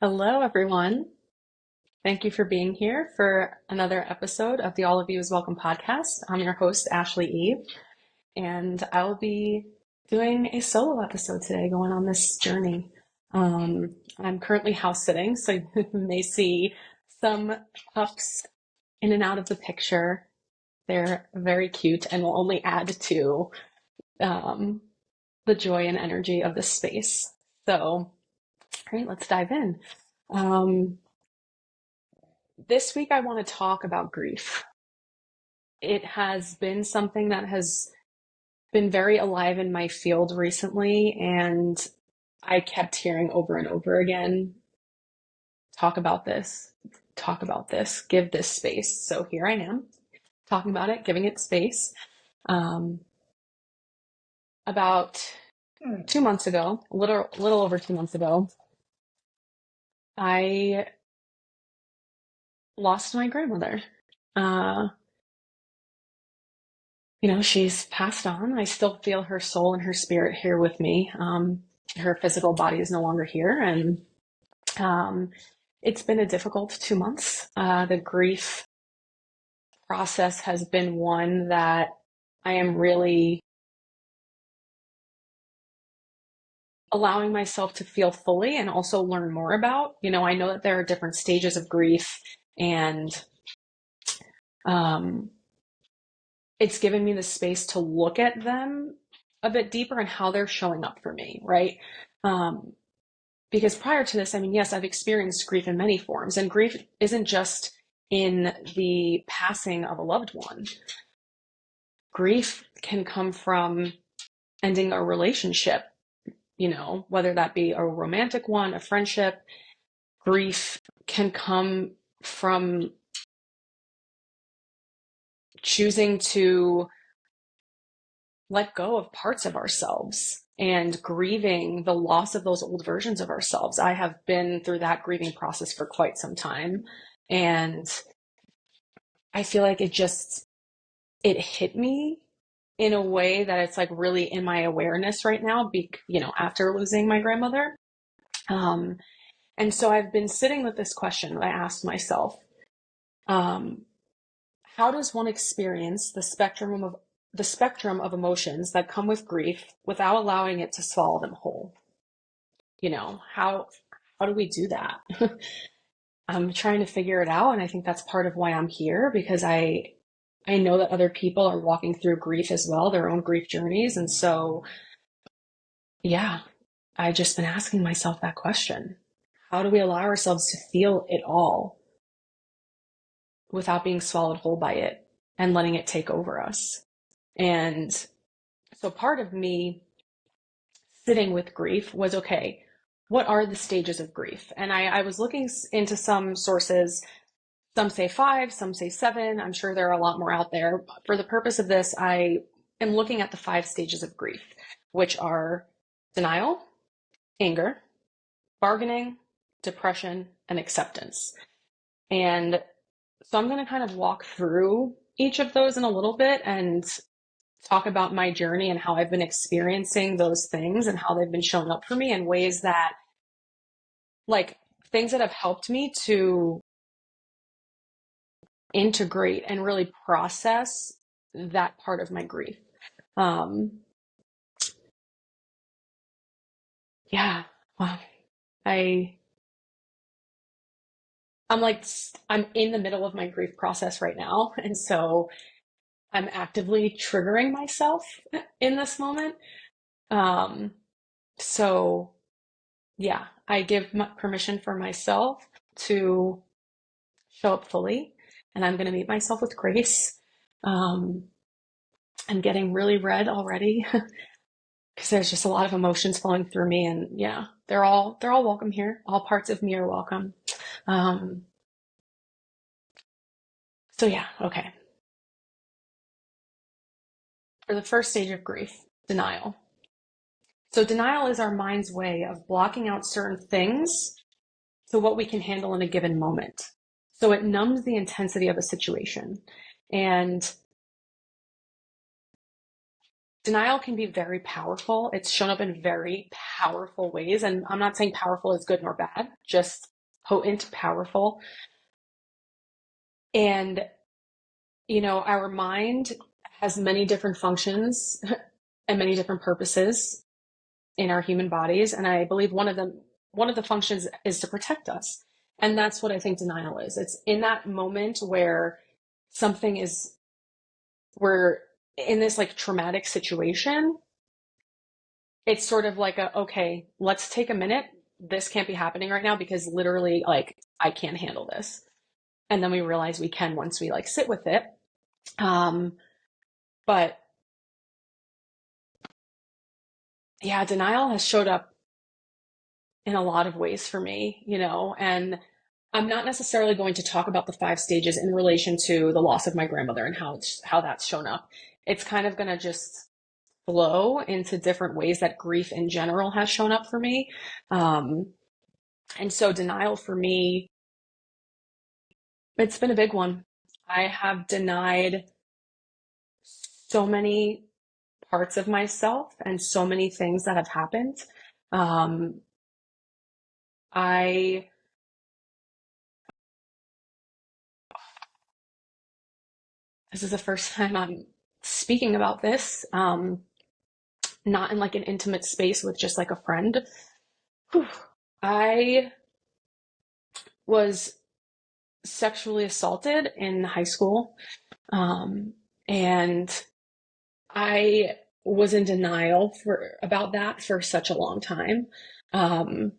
Hello, everyone. Thank you for being here for another episode of the All of You is Welcome podcast. I'm your host, Ashley Eve, and I'll be doing a solo episode today, going on this journey. I'm currently house sitting, so you may see some pups in and out of the picture. They're very cute and will only add to um, the joy and energy of this space. So, all right, let's dive in. Um, This week, I want to talk about grief. It has been something that has been very alive in my field recently, and I kept hearing over and over again talk about this, give this space. So here I am talking about it, giving it space. Um, about 2 months ago, a little over 2 months ago, I lost my grandmother. Uh, she's passed on. I still feel her soul and her spirit here with me. Her physical body is no longer here, and um, it's been a difficult 2 months. The grief process has been one that I am really allowing myself to feel fully and also learn more about. I know that there are different stages of grief, and um, it's given me the space to look at them a bit deeper and how they're showing up for me, right? Um, because prior to this, I mean, yes, I've experienced grief in many forms, and grief isn't just in the passing of a loved one. Grief can come from ending a relationship, whether that be a romantic one, a friendship. Grief can come from choosing to let go of parts of ourselves and grieving the loss of those old versions of ourselves. I have been through that grieving process for quite some time. And I feel like it hit me in a way that it's like really in my awareness right now, after losing my grandmother. Um, and so I've been sitting with this question that I asked myself. Um, how does one experience the spectrum of emotions that come with grief without allowing it to swallow them whole? How do we do that? I'm trying to figure it out, and I think that's part of why I'm here, because I know that other people are walking through grief as well, their own grief journeys. And so, yeah, I've just been asking myself that question. How do we allow ourselves to feel it all without being swallowed whole by it and letting it take over us? And so part of me sitting with grief was, okay, what are the stages of grief? And I was looking into some sources. Some say 5, some say 7. I'm sure there are a lot more out there. For the purpose of this, I am looking at the 5 stages of grief, which are denial, anger, bargaining, depression, and acceptance. And so I'm going to kind of walk through each of those in a little bit and talk about my journey and how I've been experiencing those things and how they've been showing up for me in ways that, like, things that have helped me to integrate and really process that part of my grief. Um, yeah, wow. I I'm in the middle of my grief process right now, and so I'm actively triggering myself in this moment. Um, so yeah, I give permission for myself to show up fully, and I'm going to meet myself with grace. Um, I'm getting really red already because there's just a lot of emotions flowing through me, and yeah, they're all welcome here. All parts of me are welcome. Um, so yeah, okay. For the first stage of grief, denial. So denial is our mind's way of blocking out certain things to what we can handle in a given moment. So it numbs the intensity of a situation. And denial can be very powerful. It's shown up in very powerful ways. And I'm not saying powerful is good nor bad, just potent, powerful. And, our mind has many different functions and many different purposes in our human bodies. And I believe one of the functions is to protect us. And that's what I think denial is. It's in that moment where something is, we're in this like traumatic situation. It's sort of like okay, let's take a minute. This can't be happening right now because literally, like, I can't handle this. And then we realize we can once we like sit with it. Um, but yeah, denial has showed up in a lot of ways for me, and I'm not necessarily going to talk about the 5 stages in relation to the loss of my grandmother and how that's shown up. It's kind of going to just flow into different ways that grief in general has shown up for me. And so denial for me, it's been a big one. I have denied so many parts of myself and so many things that have happened. Um, I This is the first time I'm speaking about this, not in like an intimate space with just like a friend. Whew. I was sexually assaulted in high school, and I was in denial for about that for such a long time, um,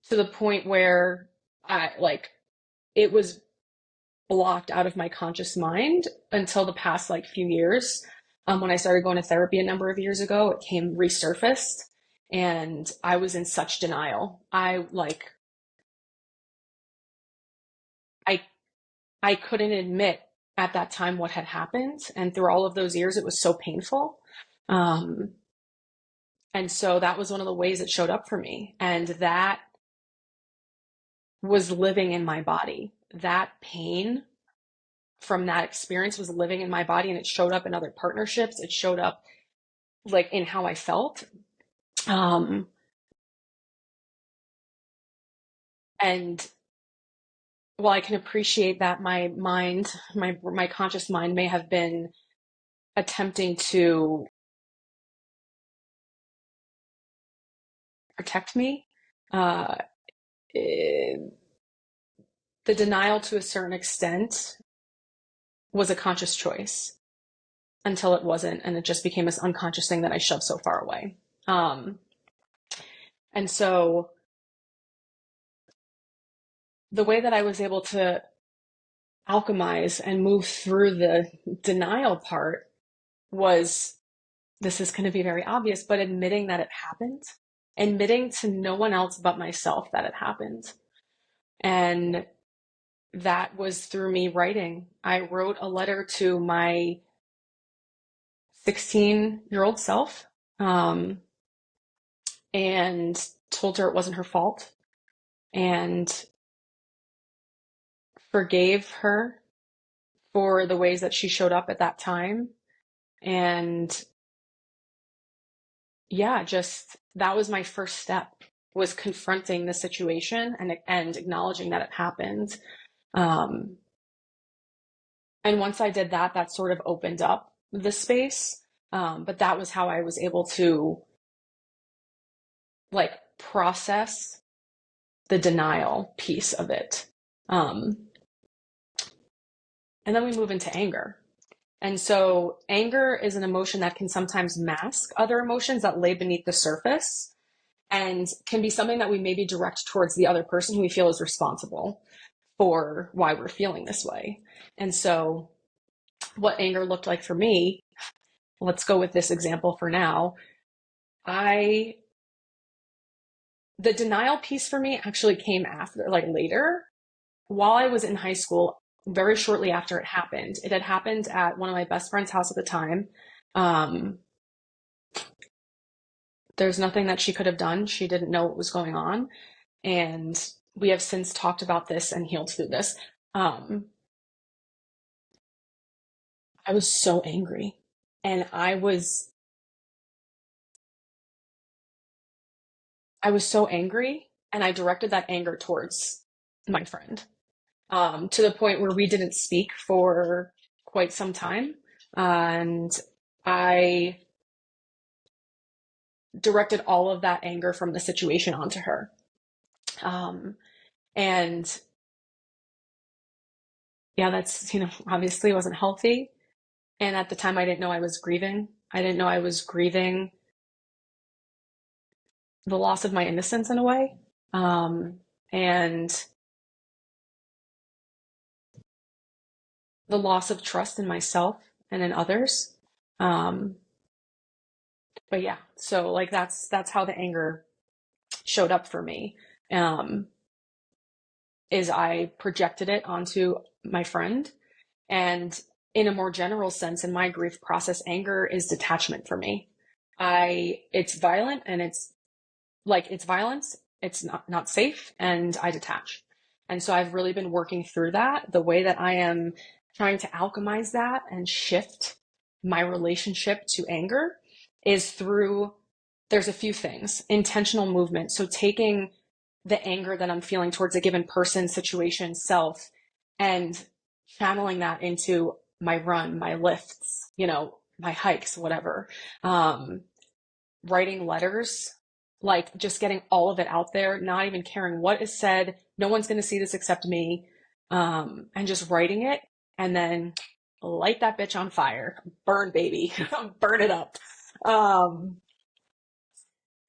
to the point where I like it was blocked out of my conscious mind until the past like few years. When I started going to therapy a number of years ago, it came resurfaced, and I was in such denial. I I couldn't admit at that time what had happened, and through all of those years, it was so painful. Um, and so that was one of the ways it showed up for me, and that was living in my body. That pain from that experience was living in my body, and it showed up in other partnerships. It showed up like in how I felt. Um, and while I can appreciate that my mind, my conscious mind may have been attempting to protect me, uh, eh, the denial to a certain extent was a conscious choice until it wasn't, and it just became this unconscious thing that I shoved so far away. Um, and so the way that I was able to alchemize and move through the denial part was, this is going to be very obvious, but admitting that it happened, admitting to no one else but myself that it happened. And that was through me writing. I wrote a letter to my 16-year-old self, um, and told her it wasn't her fault, and forgave her for the ways that she showed up at that time. And yeah, just that was my first step, was confronting the situation and acknowledging that it happened. Um, and once I did that, that sort of opened up the space. But that was how I was able to like process the denial piece of it. Um, and then we move into anger. And so anger is an emotion that can sometimes mask other emotions that lay beneath the surface, and can be something that we maybe direct towards the other person who we feel is responsible for why we're feeling this way. And so what anger looked like for me, let's go with this example for now. I The denial piece for me actually came after, like later, while I was in high school, very shortly after it happened. It had happened at one of my best friend's house at the time. Um, there's nothing that she could have done. She didn't know what was going on. And we have since talked about this and healed through this. Um, I was so angry. And I was so angry, and I directed that anger towards my friend, to the point where we didn't speak for quite some time. And I directed all of that anger from the situation onto her. Um, and yeah, that's, obviously wasn't healthy. And at the time, I didn't know I was grieving. I didn't know I was grieving the loss of my innocence in a way. And the loss of trust in myself and in others. Um, but yeah, so like that's how the anger showed up for me. Um, is I projected it onto my friend. And in a more general sense, in my grief process, anger is detachment for me. It's violent, and it's violence. It's not safe, and I detach. And so I've really been working through that. The way that I am trying to alchemize that and shift my relationship to anger is through, there's a few things. Intentional movement. So taking the anger that I'm feeling towards a given person, situation, self, and channeling that into my run, my lifts, my hikes, whatever. Um, Writing letters, like just getting all of it out there, not even caring what is said. No one's going to see this except me. And just writing it, and then light that bitch on fire. Burn, baby. Burn it up. Um,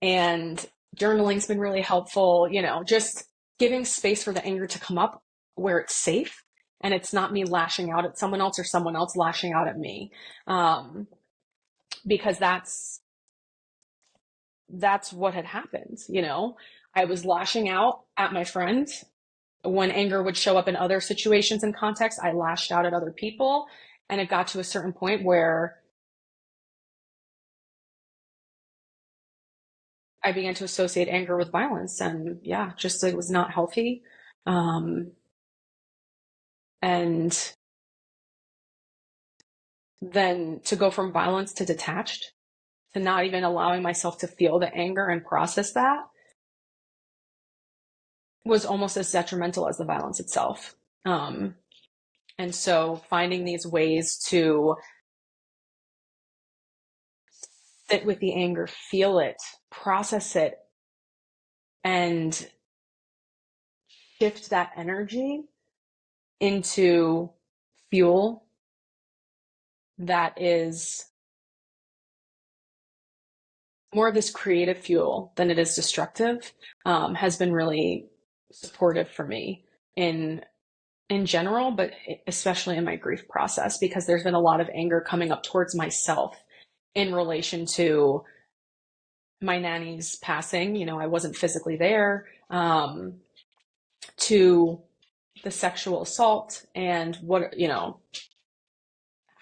and journaling's been really helpful, just giving space for the anger to come up where it's safe, and it's not me lashing out at someone else or someone else lashing out at me. Um, because that's what had happened. I was lashing out at my friend. When anger would show up in other situations and contexts, I lashed out at other people. And it got to a certain point where I began to associate anger with violence. And yeah, just it was not healthy. Um, and then to go from violence to detached, to not even allowing myself to feel the anger and process that, was almost as detrimental as the violence itself. Um, and so finding these ways to sit with the anger, feel it, process it, and shift that energy into fuel that is more of this creative fuel than it is destructive, has been really supportive for me in general, but especially in my grief process, because there's been a lot of anger coming up towards myself in relation to my nanny's passing. I wasn't physically there, to the sexual assault and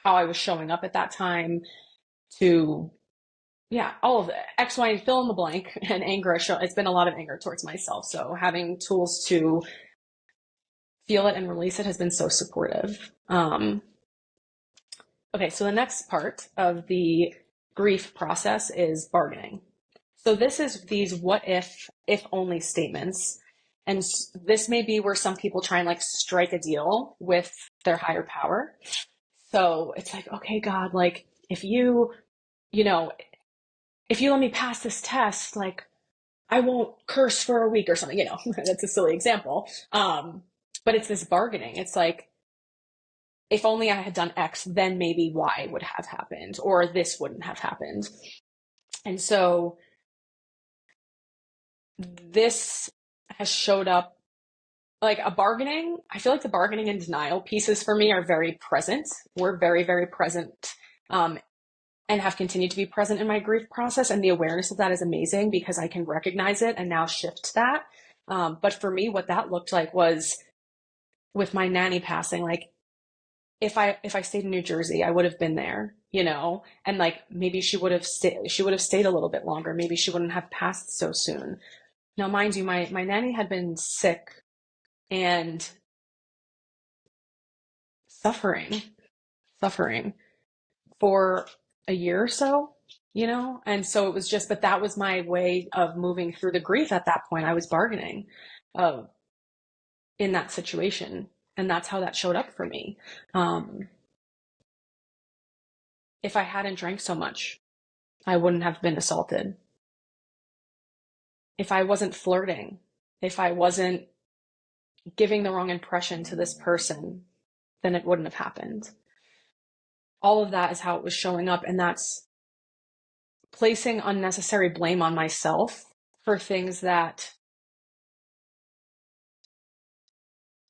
how I was showing up at that time, to, yeah, all of it, X, Y, and fill in the blank, and anger. It's been a lot of anger towards myself. So having tools to feel it and release it has been so supportive. Okay, so the next part of the grief process is bargaining. So this is these what if only statements. And this may be where some people try and like strike a deal with their higher power. So it's like, okay, God, like you know, if you let me pass this test, like I won't curse for a week or something. That's a silly example. But it's this bargaining. It's like, if only I had done X, then maybe Y would have happened, or this wouldn't have happened. And so this has showed up like a bargaining. I feel like the bargaining and denial pieces for me are very present. We're very, very present, um, and have continued to be present in my grief process. And the awareness of that is amazing because I can recognize it and now shift that. But for me, what that looked like was with my nanny passing, like if I stayed in New Jersey, I would have been there, and like maybe she would have stayed a little bit longer. Maybe she wouldn't have passed so soon. Now, mind you, my nanny had been sick and suffering, suffering for a year or so, And so it was just, but that was my way of moving through the grief at that point. I was bargaining uh, in that situation. And that's how that showed up for me. Um, if I hadn't drank so much, I wouldn't have been assaulted. If I wasn't flirting, if I wasn't giving the wrong impression to this person, then it wouldn't have happened. All of that is how it was showing up. And that's placing unnecessary blame on myself for things that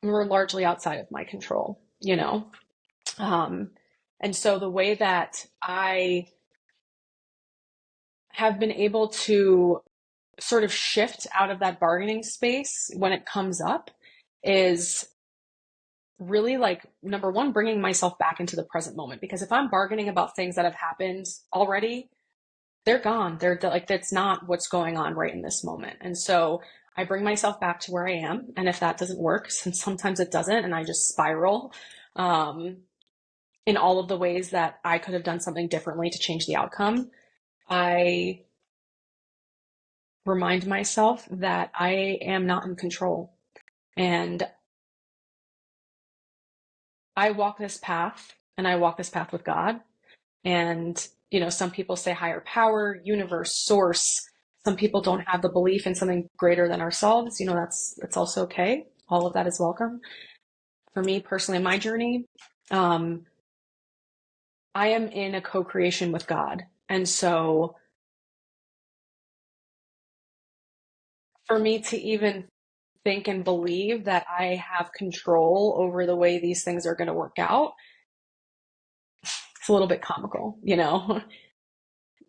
were largely outside of my control. Um, and so the way that I have been able to sort of shift out of that bargaining space when it comes up is really like number one, bringing myself back into the present moment. Because if I'm bargaining about things that have happened already, they're gone. They're like, that's not what's going on right in this moment. And so I bring myself back to where I am. And if that doesn't work, since sometimes it doesn't, and I just spiral, in all of the ways that I could have done something differently to change the outcome, I remind myself that I am not in control. And I walk this path, and I walk this path with God. And, some people say higher power, universe, source. Some people don't have the belief in something greater than ourselves. That's also okay. All of that is welcome. For me personally, in my journey, I am in a co-creation with God. And so for me to even think and believe that I have control over the way these things are going to work out, it's a little bit comical,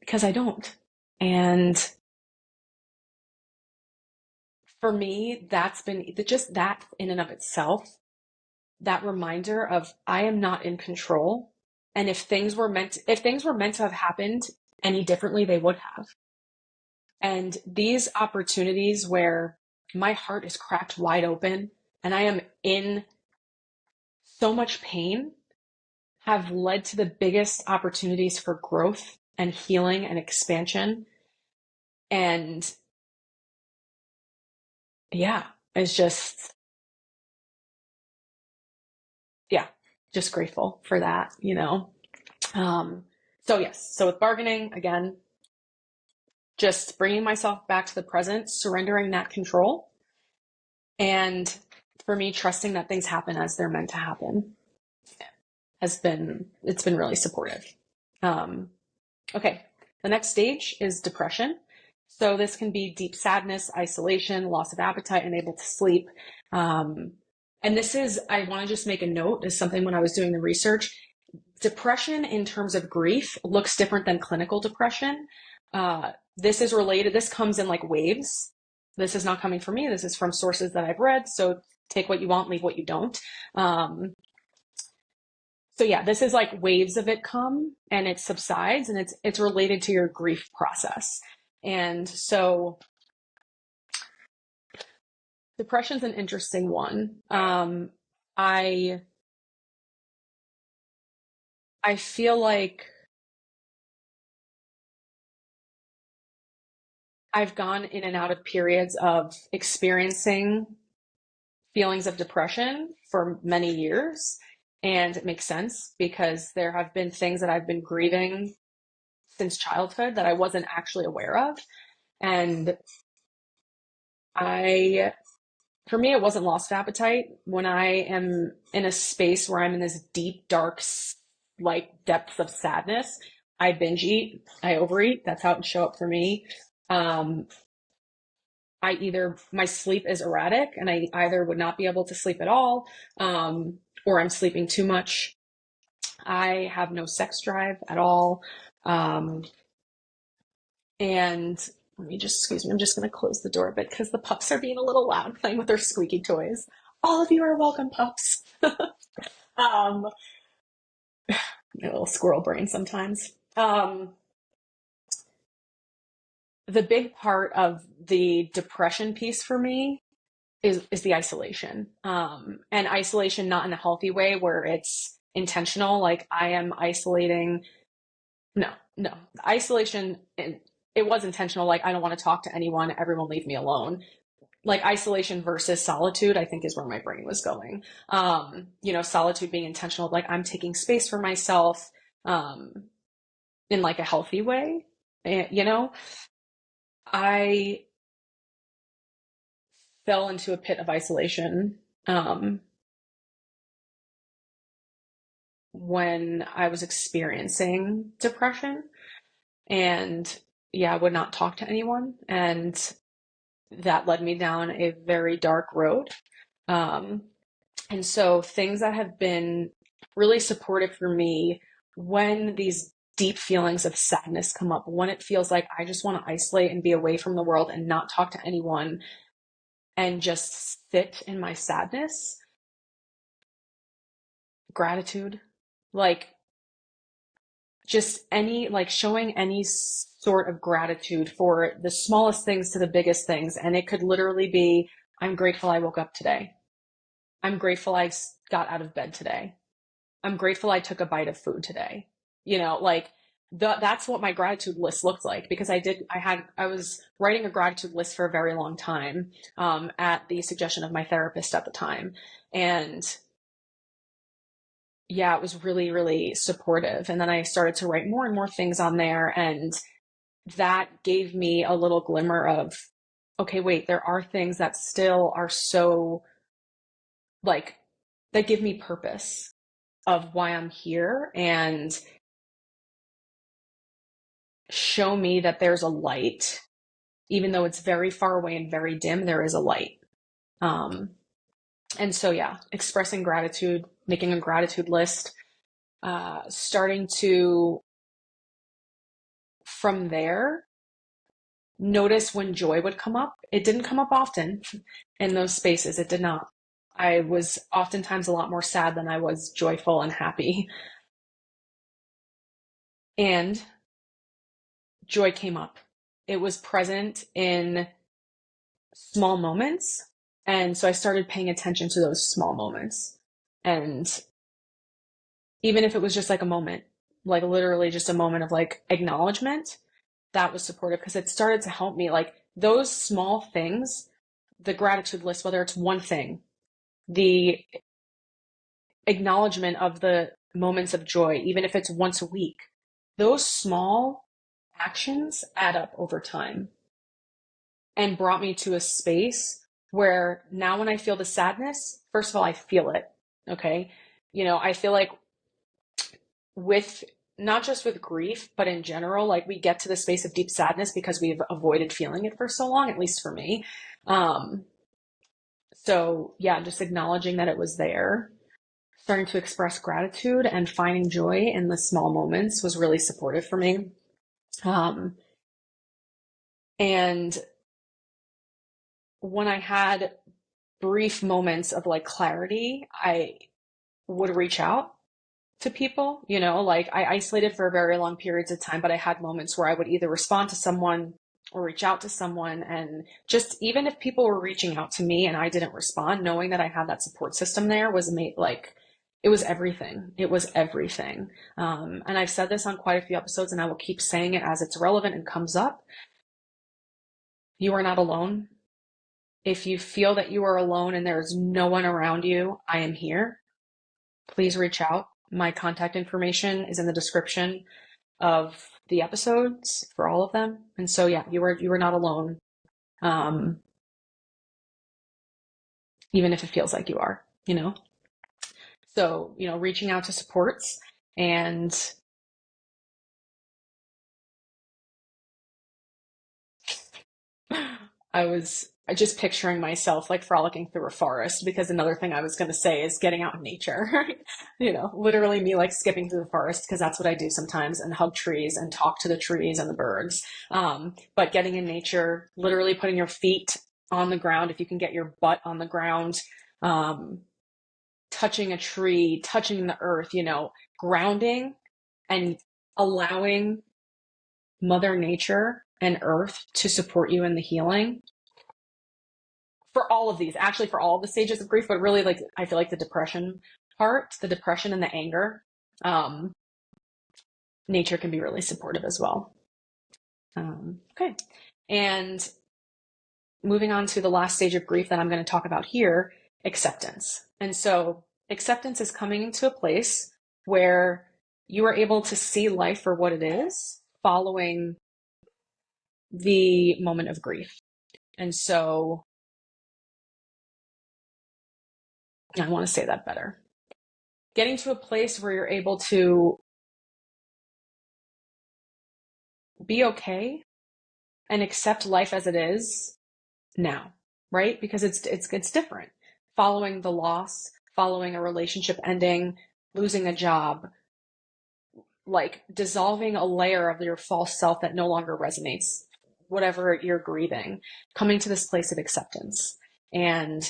because I don't. And for me, that's been just that in and of itself, that reminder of I am not in control. And if things were meant to have happened any differently, they would have. And these opportunities where my heart is cracked wide open and I am in so much pain have led to the biggest opportunities for growth and healing and expansion. And yeah, it's just, yeah, just grateful for that. So yes, so with bargaining, again, just bringing myself back to the present, surrendering that control, and for me, trusting that things happen as they're meant to happen it's been really supportive. Okay, the next stage is depression. So this can be deep sadness, isolation, loss of appetite, unable to sleep. And this is, I want to just make a note, is something when I was doing the research, depression in terms of grief looks different than clinical depression. This is related, this comes in like waves. This is not coming from me. This is from sources that I've read. So take what you want, leave what you don't. So yeah, this is like waves of it come and it subsides, and it's related to your grief process. And so depression's an interesting one. I I feel like I've gone in and out of periods of experiencing feelings of depression for many years. And it makes sense because there have been things that I've been grieving since childhood that I wasn't actually aware of. And for me, it wasn't loss of appetite. When I am in a space where I'm in this deep, dark, like depths of sadness, I binge eat, I overeat. That's how it would show up for me. My sleep is erratic and I either would not be able to sleep at all, or I'm sleeping too much. I have no sex drive at all. And excuse me, I'm just going to close the door a bit because the pups are being a little loud playing with their squeaky toys. All of you are welcome, pups. um, a little squirrel brain sometimes. The big part of the depression piece for me is the isolation. And isolation not in a healthy way where it's intentional. Like I am isolating No, no. Isolation, it was intentional. Like, I don't want to talk to anyone. Everyone leave me alone. Like, isolation versus solitude, I think is where my brain was going. Solitude being intentional, like I'm taking space for myself, um, in like a healthy way. I fell into a pit of isolation, um, when I was experiencing depression, and yeah, I would not talk to anyone. And that led me down a very dark road. Um, and so things that have been really supportive for me when these deep feelings of sadness come up, when it feels like I just want to isolate and be away from the world and not talk to anyone and just sit in my sadness, gratitude, like just any, like showing any sort of gratitude for the smallest things to the biggest things. And it could literally be, I'm grateful I woke up today. I'm grateful I got out of bed today. I'm grateful I took a bite of food today. Like that's what my gratitude list looked like, because I was writing a gratitude list for a very long time, at the suggestion of my therapist at the time. And yeah, it was really, really supportive. And then I started to write more and more things on there. And that gave me a little glimmer of, okay, wait, there are things that still are so, like, that give me purpose of why I'm here, and show me that there's a light. Even though it's very far away and very dim, there is a light. Um, and so, yeah, expressing gratitude, making a gratitude list, starting to, from there, notice when joy would come up. It didn't come up often in those spaces. It did not. I was oftentimes a lot more sad than I was joyful and happy. And joy came up. It was present in small moments. And so I started paying attention to those small moments. And even if it was just like a moment, like literally just a moment of like acknowledgement, that was supportive, because it started to help me. Like those small things, the gratitude list, whether it's one thing, the acknowledgement of the moments of joy, even if it's once a week, those small actions add up over time, and brought me to a space where now when I feel the sadness, first of all, I feel it. Okay. I feel like with, not just with grief, but in general, like we get to the space of deep sadness because we've avoided feeling it for so long, at least for me. Um, so yeah, just acknowledging that it was there, starting to express gratitude and finding joy in the small moments was really supportive for me. Um, and when I had brief moments of like clarity, I would reach out to people. Like I isolated for very long periods of time, but I had moments where I would either respond to someone or reach out to someone. And just even if people were reaching out to me and I didn't respond, knowing that I had that support system there was made like, it was everything. It was everything. And I've said this on quite a few episodes, and I will keep saying it as it's relevant and comes up. You are not alone. If you feel that you are alone and there's no one around you, I am here. Please reach out. My contact information is in the description of the episodes for all of them. And so yeah, you are not alone. Um, Even if it feels like you are. So, reaching out to supports, and I was just picturing myself like frolicking through a forest, because another thing I was going to say is getting out in nature. Literally me like skipping through the forest, because that's what I do sometimes, and hug trees and talk to the trees and the birds. But getting in nature, literally putting your feet on the ground, if you can get your butt on the ground, um, touching a tree, touching the earth, grounding and allowing Mother Nature and Earth to support you in the healing for all of these, actually for all the stages of grief, but really like I feel like the depression part, the depression and the anger, um, nature can be really supportive as well. Okay. And moving on to the last stage of grief that I'm going to talk about here, acceptance. And so acceptance is coming to a place where you are able to see life for what it is following the moment of grief. And so I want to say that better. Getting to a place where you're able to be okay and accept life as it is now, right? Because it's different. Following the loss, following a relationship ending, losing a job, like dissolving a layer of your false self that no longer resonates, whatever you're grieving, coming to this place of acceptance. And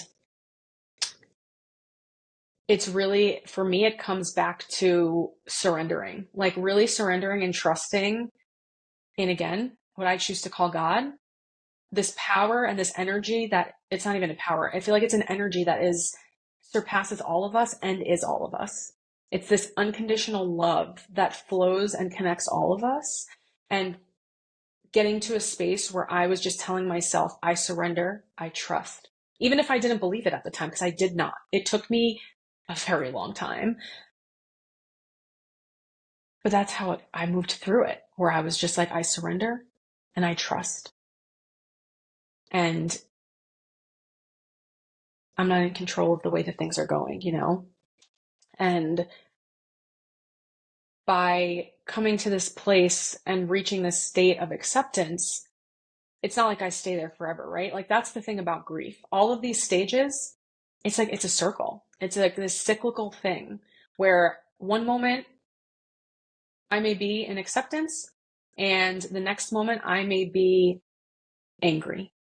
it's really, for me, it comes back to surrendering, like really surrendering and trusting in, again, what I choose to call God, this power and this energy that it's not even a power. I feel like it's an energy that is surpasses all of us and is all of us. It's this unconditional love that flows and connects all of us. And getting to a space where I was just telling myself, I surrender, I trust. Even if I didn't believe it at the time, because I did not. It took me a very long time. But that's how I moved through it, where I was just like, I surrender and I trust. And I'm not in control of the way that things are going, you know? And by coming to this place and reaching this state of acceptance, it's not like I stay there forever, right? Like that's the thing about grief. All of these stages, it's like it's a circle. It's like this cyclical thing where one moment I may be in acceptance and the next moment I may be angry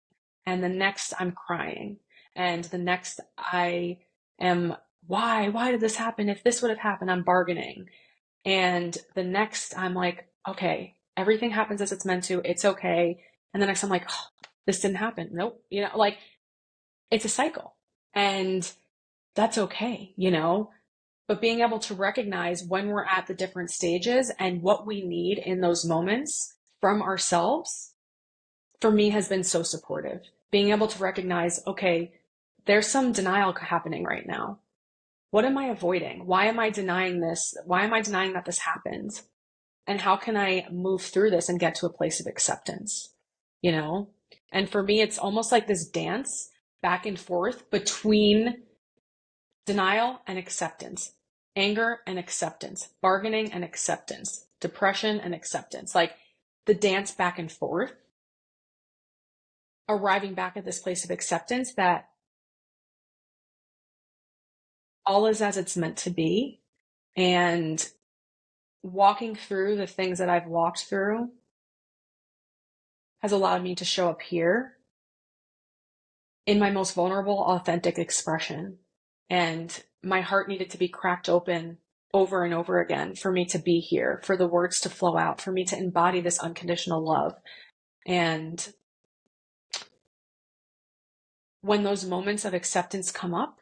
and the next I'm crying and the next I am why did this happen? If this would have happened, I'm bargaining. And the next I'm like, okay, everything happens as it's meant to. It's okay. And the next I'm like, oh, this didn't happen. Nope. You know, like it's a cycle and that's okay, you know, but being able to recognize when we're at the different stages and what we need in those moments from ourselves, for me has been so supportive. Being able to recognize, okay, there's some denial happening right now. What am I avoiding? Why am I denying this? Why am I denying that this happened? And how can I move through this and get to a place of acceptance? You know? And for me, it's almost like this dance back and forth between denial and acceptance, anger and acceptance, bargaining and acceptance, depression and acceptance. Like the dance back and forth, arriving back at this place of acceptance that all is as it's meant to be, and walking through the things that I've walked through has allowed me to show up here in my most vulnerable, authentic expression. And my heart needed to be cracked open over and over again for me to be here, for the words to flow out, for me to embody this unconditional love. And when those moments of acceptance come up,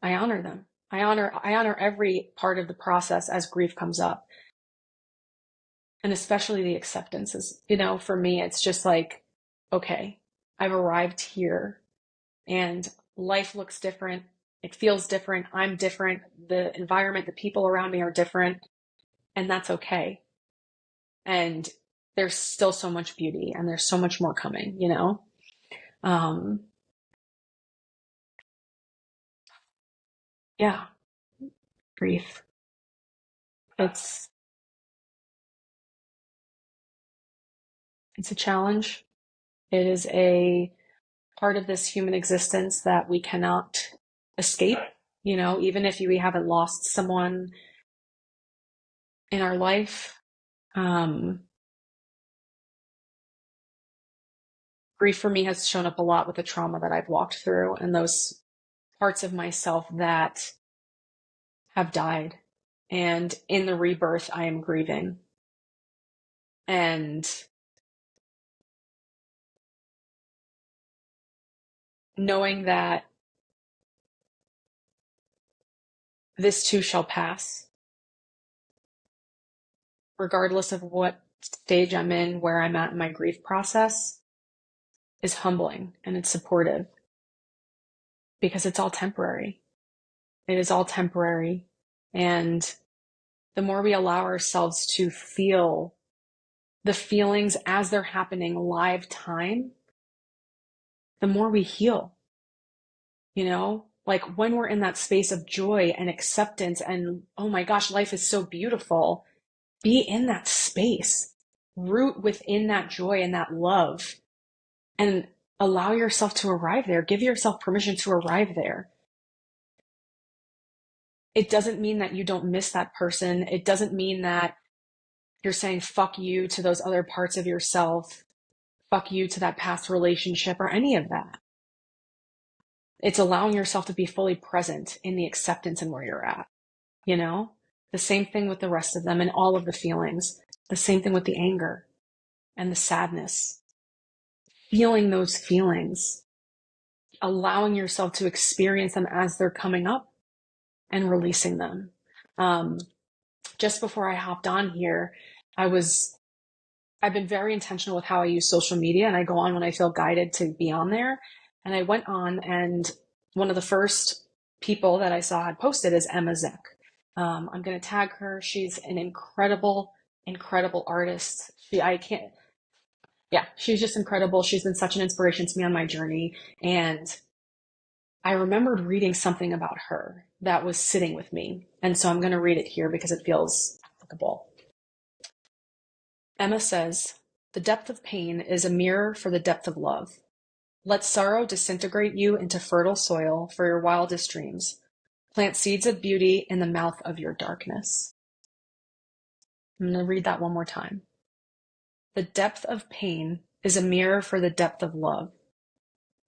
I honor them. I honor every part of the process as grief comes up. And especially the acceptances, you know, for me, it's just like, okay, I've arrived here and life looks different. It feels different. I'm different. The environment, the people around me are different. And that's okay. And there's still so much beauty and there's so much more coming, you know? Um, yeah, grief. It's, it's a challenge. It is a part of this human existence that we cannot escape, you know, even if we haven't lost someone in our life. Um, Grief for me has shown up a lot with the trauma that I've walked through and those parts of myself that have died. And in the rebirth, I am grieving. And knowing that this too shall pass regardless of what stage I'm in, where I'm at in my grief process, is humbling and it's supportive because it's all temporary. It is all temporary. And the more we allow ourselves to feel the feelings as they're happening live time, the more we heal, like when we're in that space of joy and acceptance and, oh my gosh, life is so beautiful. Be in that space, root within that joy and that love, and allow yourself to arrive there. Give yourself permission to arrive there. It doesn't mean that you don't miss that person. It doesn't mean that you're saying fuck you to those other parts of yourself, fuck you to that past relationship or any of that. It's allowing yourself to be fully present in the acceptance and where you're at, The same thing with the rest of them and all of the feelings. The same thing with the anger and the sadness. Feeling those feelings, allowing yourself to experience them as they're coming up and releasing them. Just before I hopped on here, I've been very intentional with how I use social media, and I go on when I feel guided to be on there. And I went on, and one of the first people that I saw had posted is Emma Zek. I'm going to tag her. She's an incredible, incredible artist. She's just incredible. She's been such an inspiration to me on my journey. And I remembered reading something about her that was sitting with me. And so I'm going to read it here because it feels applicable. Emma says, "The depth of pain is a mirror for the depth of love. Let sorrow disintegrate you into fertile soil for your wildest dreams. Plant seeds of beauty in the mouth of your darkness." I'm going to read that one more time. The depth of pain is a mirror for the depth of love.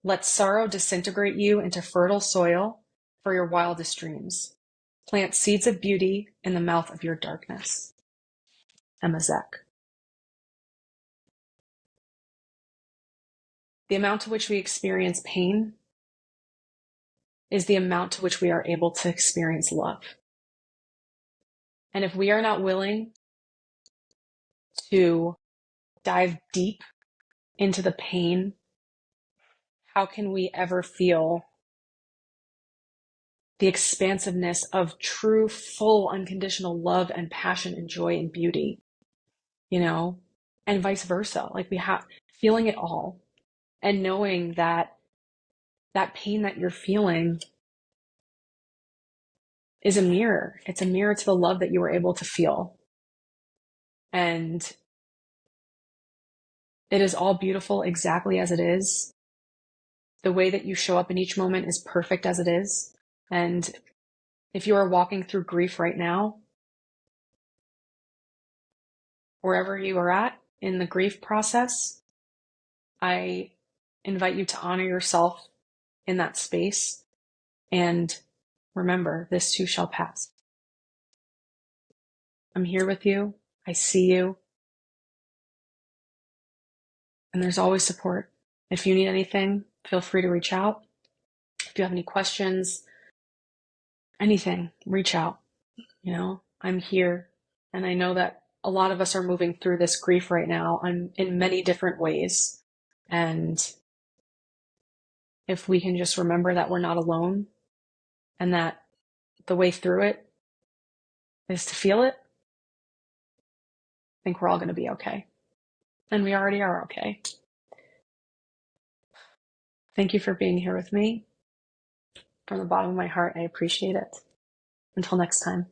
Let sorrow disintegrate you into fertile soil for your wildest dreams. Plant seeds of beauty in the mouth of your darkness. Emma Zek. The amount to which we experience pain is the amount to which we are able to experience love. And if we are not willing to dive deep into the pain, how can we ever feel the expansiveness of true, full, unconditional love and passion and joy and beauty, and vice versa? Like we have feeling it all and knowing that that pain that you're feeling is a mirror. It's a mirror to the love that you were able to feel. And it is all beautiful exactly as it is. The way that you show up in each moment is perfect as it is. And if you are walking through grief right now, wherever you are at in the grief process, I invite you to honor yourself in that space. And remember, this too shall pass. I'm here with you. I see you. And there's always support. If you need anything, feel free to reach out. If you have any questions, anything, reach out. I'm here. And I know that a lot of us are moving through this grief right now in many different ways. And if we can just remember that we're not alone and that the way through it is to feel it, I think we're all going to be okay. And we already are okay. Thank you for being here with me. From the bottom of my heart, I appreciate it. Until next time.